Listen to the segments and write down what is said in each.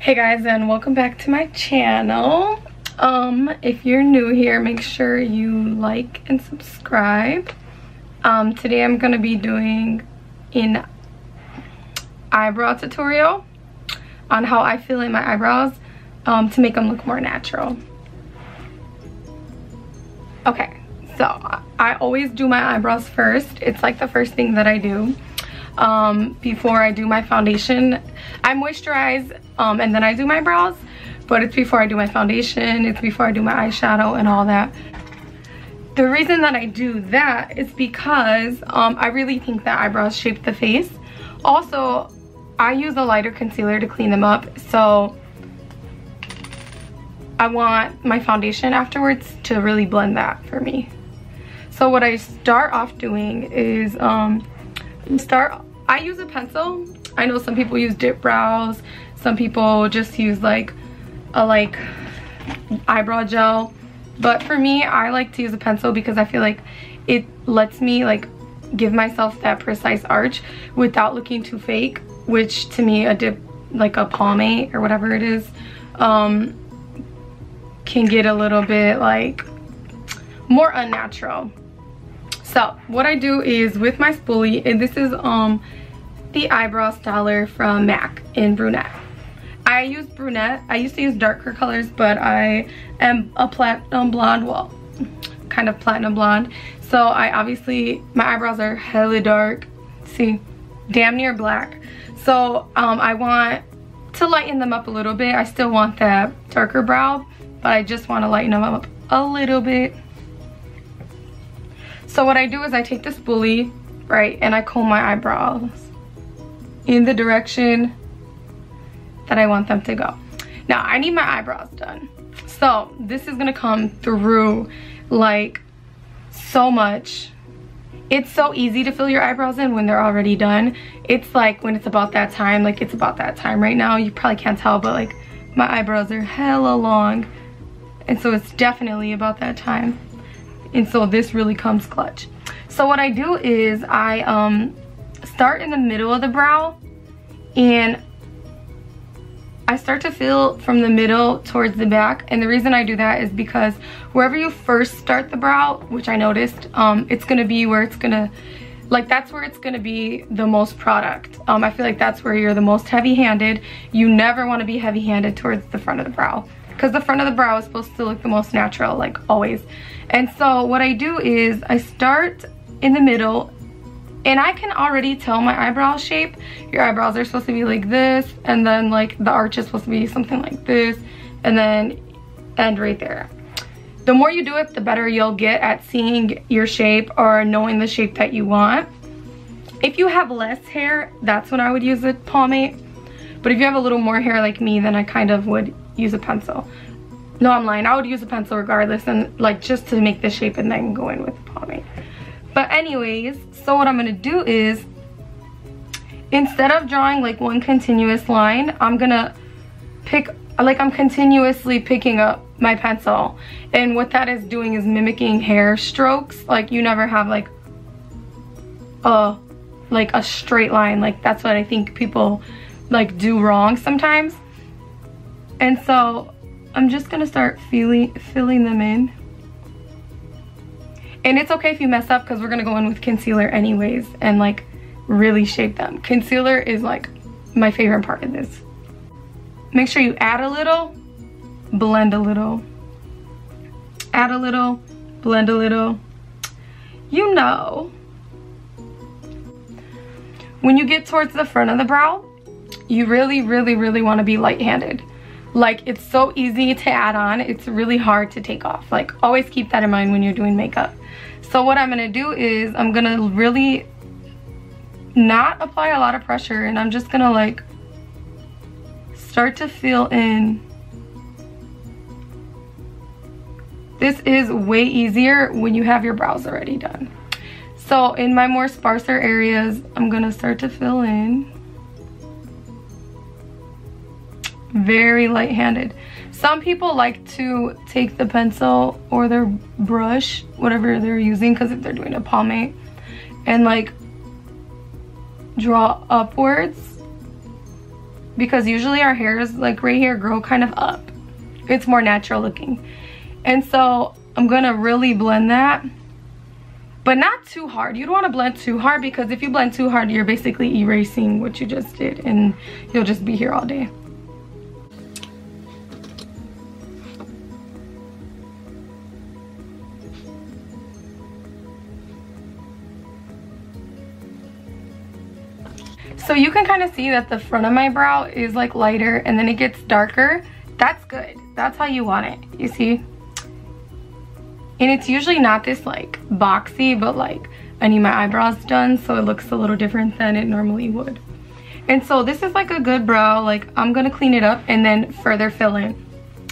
Hey guys, and welcome back to my channel. If you're new here, make sure you like and subscribe. Today I'm gonna be doing an eyebrow tutorial on how I fill in my eyebrows to make them look more natural. Okay, so I always do my eyebrows first. It's like the first thing that I do before I do my foundation. I moisturize and then I do my brows, but it's before I do my foundation, it's before I do my eyeshadow and all that. The reason that I do that is because I really think that eyebrows shape the face. Also, I use a lighter concealer to clean them up, so I want my foundation afterwards to really blend that for me. So what I start off doing is I use a pencil. I know some people use dip brows, some people just use like eyebrow gel, but for me I like to use a pencil because I feel like it lets me like give myself that precise arch without looking too fake, which to me a dip, like a pomade or whatever it is, can get a little bit like more unnatural. So what I do is with my spoolie, and this is the eyebrow styler from MAC in brunette. I use brunette. I used to use darker colors, but I am a platinum blonde, well, kind of platinum blonde. So I obviously, my eyebrows are hella dark, see, damn near black. So I want to lighten them up a little bit. I still want that darker brow, but I just want to lighten them up a little bit. So what I do is I take the spoolie, right, and I comb my eyebrows in the direction that I want them to go. Now I need my eyebrows done. So this is gonna come through like so much. It's so easy to fill your eyebrows in when they're already done. It's like when it's about that time, like it's about that time right now. You probably can't tell, but like my eyebrows are hella long. And so it's definitely about that time. And so this really comes clutch. So what I do is I start in the middle of the brow, and I start to fill from the middle towards the back. And the reason I do that is because wherever you first start the brow, which I noticed, it's gonna be where it's gonna, like that's where it's gonna be the most product. I feel like that's where you're the most heavy-handed. You never wanna be heavy-handed towards the front of the brow, because the front of the brow is supposed to look the most natural, like always. And so what I do is I start in the middle, and I can already tell my eyebrow shape. Your eyebrows are supposed to be like this, and then like the arch is supposed to be something like this, and then end right there. The more you do it, the better you'll get at seeing your shape or knowing the shape that you want. If you have less hair, that's when I would use a pomade. But if you have a little more hair like me, then I kind of would use a pencil. No, I'm lying. I would use a pencil regardless, and like just to make the shape and then go in with the pomade. But anyways, so what I'm gonna do is, instead of drawing like one continuous line, I'm gonna pick, like I'm continuously picking up my pencil. And what that is doing is mimicking hair strokes. Like you never have like a straight line. Like that's what I think people like do wrong sometimes. And so I'm just gonna start filling them in. And it's okay if you mess up, because we're gonna go in with concealer anyways and like really shape them. Concealer is like my favorite part of this. Make sure you add a little, blend a little. Add a little, blend a little. You know. When you get towards the front of the brow, you really, really, really wanna be light-handed. Like it's so easy to add on, it's really hard to take off. Like always keep that in mind when you're doing makeup. So what I'm gonna do is I'm gonna really not apply a lot of pressure, and I'm just gonna like start to fill in. This is way easier when you have your brows already done. So in my more sparser areas, I'm gonna start to fill in. Very light-handed. Some people like to take the pencil or their brush, whatever they're using, because if they're doing a pomade, and like draw upwards because usually our hairs like right here grow kind of up. It's more natural looking. And so I'm gonna really blend that, but not too hard. You don't want to blend too hard, because if you blend too hard, you're basically erasing what you just did and you'll just be here all day. So you can kind of see that the front of my brow is like lighter and then it gets darker. That's good. That's how you want it, you see? And it's usually not this like boxy, but like I need my eyebrows done so it looks a little different than it normally would. And so this is like a good brow. Like I'm gonna clean it up and then further fill in.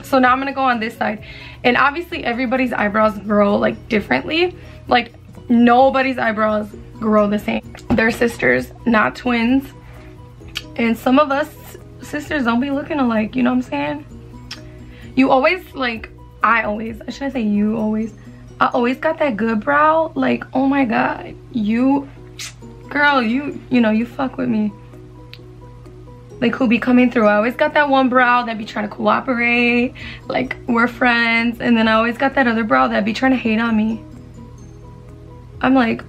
So now I'm gonna go on this side. And obviously everybody's eyebrows grow like differently. Like nobody's eyebrows grow the same. They're sisters, not twins. And some of us sisters don't be looking alike, you know what I'm saying? You always like, I always got that good brow. Like, oh my god, you girl, you know, you fuck with me. Like, who be coming through? I always got that one brow that be trying to cooperate, like we're friends. And then I always got that other brow that be trying to hate on me. I'm like,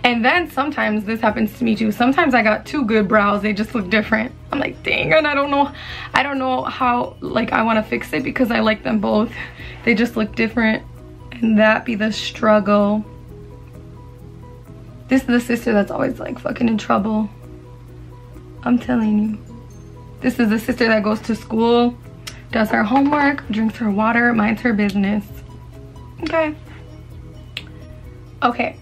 and then sometimes this happens to me too. Sometimes I got two good brows, they just look different. I'm like, dang, and I don't know how, like, I want to fix it because I like them both. They just look different, and that be the struggle. This is the sister that's always like fucking in trouble. I'm telling you. This is the sister that goes to school, does her homework, drinks her water, minds her business. Okay. Okay.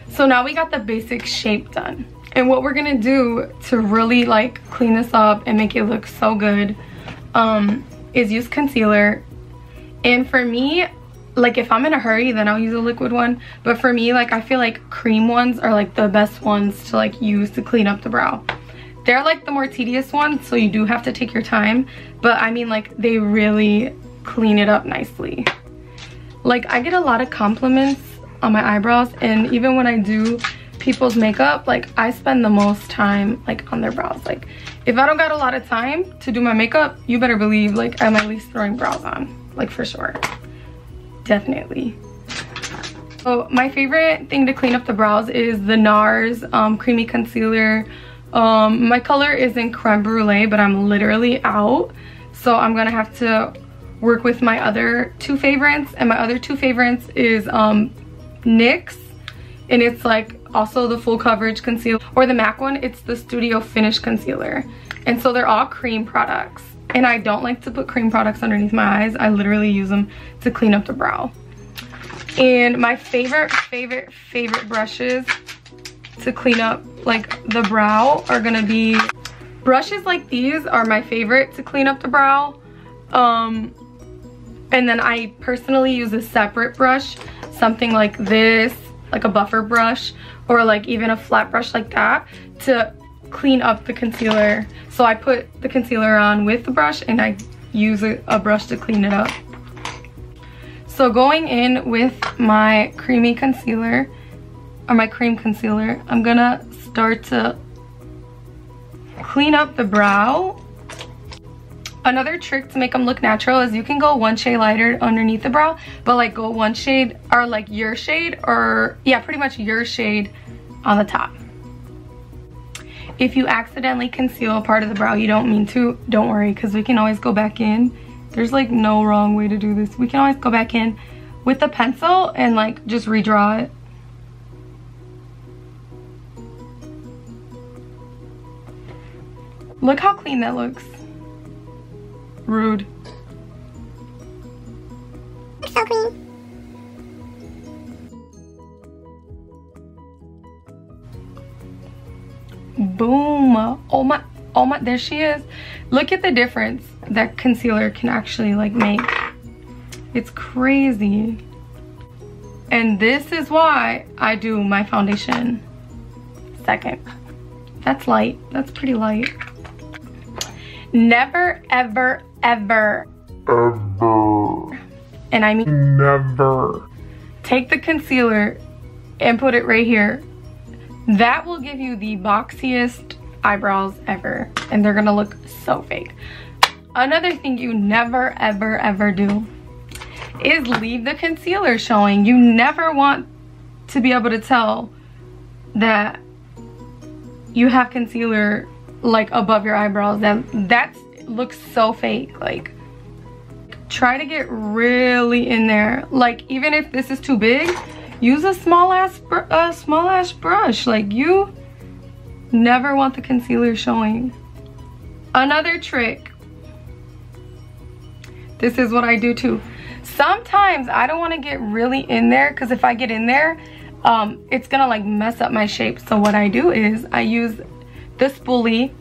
So now we got the basic shape done. And what we're gonna do to really like clean this up and make it look so good is use concealer. And for me, like if I'm in a hurry, then I'll use a liquid one. But for me, like I feel like cream ones are like the best ones to like use to clean up the brow. They're like the more tedious ones, so you do have to take your time. But I mean, like they really clean it up nicely. Like I get a lot of compliments on my eyebrows, and even when I do people's makeup, like I spend the most time like on their brows. Like if I don't got a lot of time to do my makeup, you better believe like I'm at least throwing brows on, like for sure, definitely. So my favorite thing to clean up the brows is the NARS creamy concealer. My color is in creme brulee, but I'm literally out, so I'm gonna have to work with my other two favorites. And my other two favorites is NYX, and it's like also the full coverage concealer, or the MAC one, it's the Studio Finish concealer. And so they're all cream products, and I don't like to put cream products underneath my eyes. I literally use them to clean up the brow. And my favorite brushes to clean up like the brow are gonna be brushes like these. Are my favorite to clean up the brow. And then I personally use a separate brush, something like this, like a buffer brush, or like even a flat brush like that, to clean up the concealer. So I put the concealer on with the brush and I use a brush to clean it up. So going in with my creamy concealer, or my cream concealer, I'm gonna start to clean up the brow. Another trick to make them look natural is you can go one shade lighter underneath the brow, but like go one shade, or like your shade, or yeah, pretty much your shade on the top. If you accidentally conceal a part of the brow you don't mean to, don't worry, because we can always go back in. There's like no wrong way to do this. We can always go back in with the pencil and like just redraw it. Look how clean that looks. Rude. So clean. Boom. Oh my, there she is. Look at the difference that concealer can actually like make. It's crazy. And this is why I do my foundation second. That's light. That's pretty light. Never, ever, ever, and I mean never, take the concealer and put it right here. That will give you the boxiest eyebrows ever, and they're gonna look so fake. Another thing you never ever ever do is leave the concealer showing. You never want to be able to tell that you have concealer like above your eyebrows. That looks so fake. Like, try to get really in there. Like, even if this is too big, use a small ass brush. Like, you never want the concealer showing. Another trick, this is what I do too. Sometimes I don't want to get really in there, because if I get in there, it's gonna like mess up my shape. So what I do is I use the spoolie,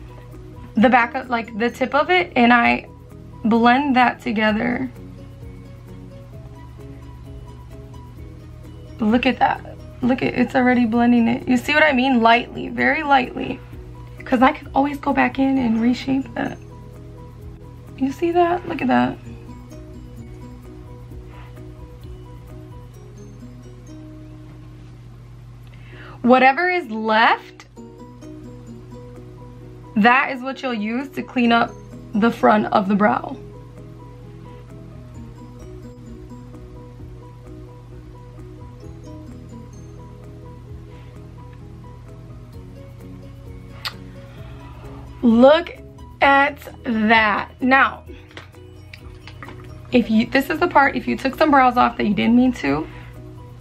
the back of, like the tip of it, and I blend that together. Look at that. Look at, it's already blending it. You see what I mean? Lightly, very lightly. Because I could always go back in and reshape that. You see that? Look at that. Whatever is left, that is what you'll use to clean up the front of the brow. Look at that. Now, this is the part, if you took some brows off that you didn't mean to,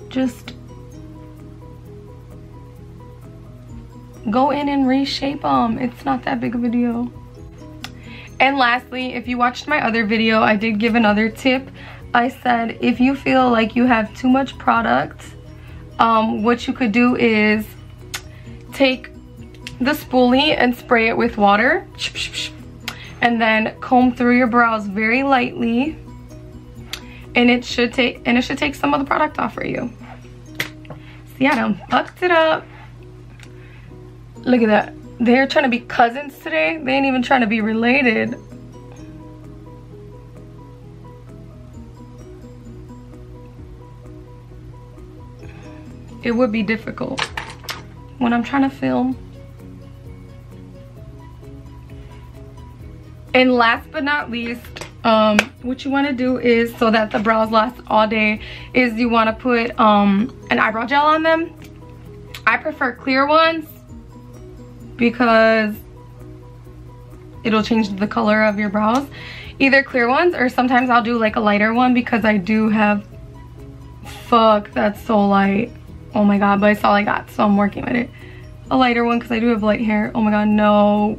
just go in and reshape them. It's not that big of a deal. And lastly, if you watched my other video, I did give another tip. I said if you feel like you have too much product, what you could do is take the spoolie and spray it with water, and then comb through your brows very lightly, and it should take some of the product off for you. See, I done fucked it up. Look at that. They're trying to be cousins today. They ain't even trying to be related. It would be difficult when I'm trying to film. And last but not least, what you want to do is, so that the brows last all day, is you want to put an eyebrow gel on them. I prefer clear ones because it'll change the color of your brows. Either clear ones, or sometimes I'll do like a lighter one, because I do have, fuck, that's so light. Oh my god, but it's all I got, so I'm working with it. A lighter one, because I do have light hair. Oh my god, no.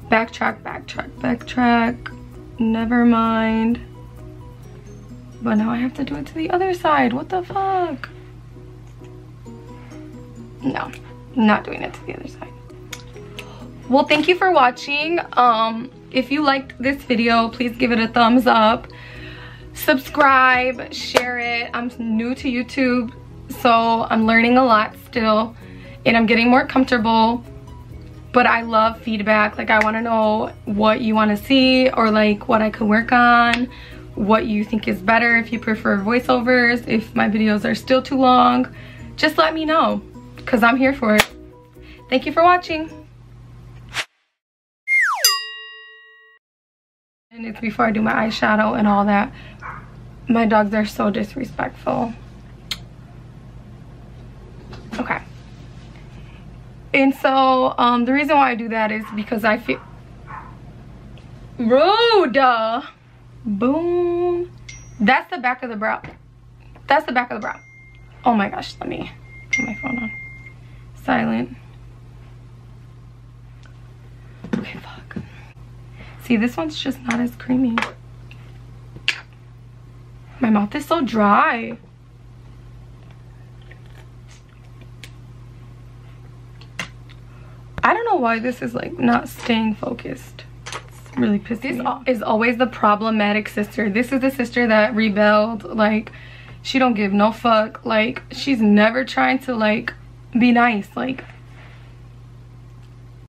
Backtrack. Never mind. But now I have to do it to the other side. What the fuck? No, not doing it to the other side. Well, thank you for watching. If you liked this video, please give it a thumbs up. Subscribe, share it. I'm new to YouTube, so I'm learning a lot still, and I'm getting more comfortable. But I love feedback. Like, I want to know what you want to see, or like what I could work on, what you think is better, if you prefer voiceovers, if my videos are still too long. Just let me know, because I'm here for it. Thank you for watching. And it's before I do my eyeshadow and all that. My dogs are so disrespectful. Okay. And so, the reason why I do that is because I feel rude. Boom. That's the back of the brow. That's the back of the brow. Oh my gosh, let me put my phone on silent. Okay, fuck. See, this one's just not as creamy. My mouth is so dry. I don't know why this is like not staying focused. It's really pissing me off. This is always the problematic sister. This is the sister that rebelled. Like, she don't give no fuck. Like, she's never trying to like be nice. Like,